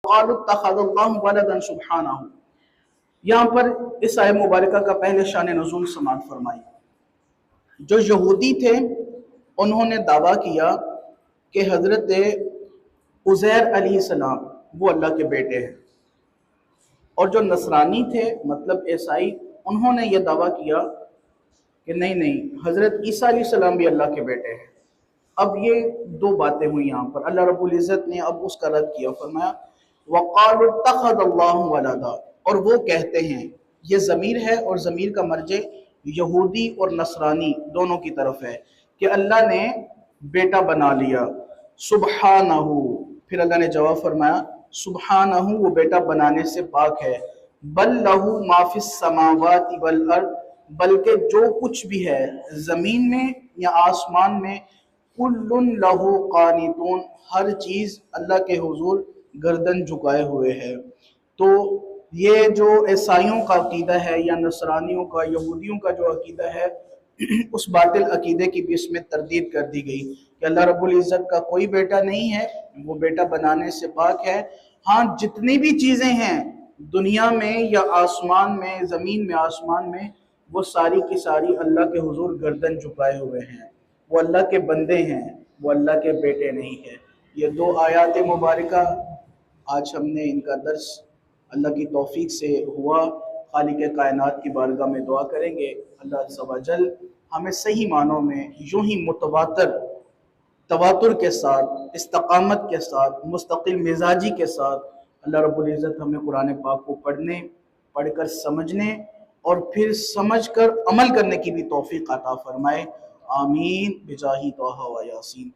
قالوا اتخذ اللہ ولدا سبحانہ. یہاں پر اس آیت مبارکہ کا پہلے شان نزول سماعت فرمائی. جو یہودی تھے انہوں نے دعویٰ کیا کہ حضرت عزیر علیہ السلام وہ اللہ کے بیٹے ہیں، اور جو نصرانی تھے مطلب عیسائی انہوں نے یہ دعویٰ کیا کہ نہیں حضرت عیسیٰ علیہ السلام بھی اللہ کے بیٹے ہیں. اب یہ دو باتیں ہوئی یہاں پر. اللہ رب العزت نے اب اس کا رد کیا، فرمایا وَقَالُوا اتَّخَذَ اللَّهُ وَلَدًا، اور وہ کہتے ہیں، یہ ضمیر ہے اور ضمیر کا مرجع یہودی اور نصرانی دونوں کی طرف ہے کہ اللہ نے بیٹا بنا لیا. سبحانہ، پھر اللہ نے جواب فرمایا سبحانہ وہ بیٹا بنانے سے پاک ہے. بل لہو ما فی السماوات والارض، بلکہ جو کچھ بھی ہے زمین میں یا آسمان میں، کل لہو قانتون، ہر چیز اللہ کے حضور گردن جھکائے ہوئے ہے. تو یہ جو عیسائیوں کا عقیدہ ہے یا نصرانیوں کا یہودیوں کا جو عقیدہ ہے اس باطل عقیدے کی بھی اس میں تردید کر دی گئی کہ اللہ رب العزت کا کوئی بیٹا نہیں ہے، وہ بیٹا بنانے سے پاک ہے. ہاں جتنی بھی چیزیں ہیں دنیا میں یا آسمان میں، زمین میں آسمان میں، وہ ساری کی ساری اللہ کے حضور گردن جھکائے ہوئے ہیں. وہ اللہ کے بندے ہیں، وہ اللہ کے بیٹے نہیں ہیں. یہ دو آیات مبارکہ آج ہم نے ان کا درس اللہ کی توفیق سے ہوا. خالق کائنات کی بارگاہ میں دعا کریں گے اللہ عز و جل ہمیں صحیح معنوں میں یوں ہی تواتر کے ساتھ، استقامت کے ساتھ، مستقل مزاجی کے ساتھ اللہ رب العزت ہمیں قرآن پاک کو پڑھ کر سمجھنے اور پھر سمجھ کر عمل کرنے کی بھی توفیق عطا فرمائے. آمین بجاہ طہ و یاسین.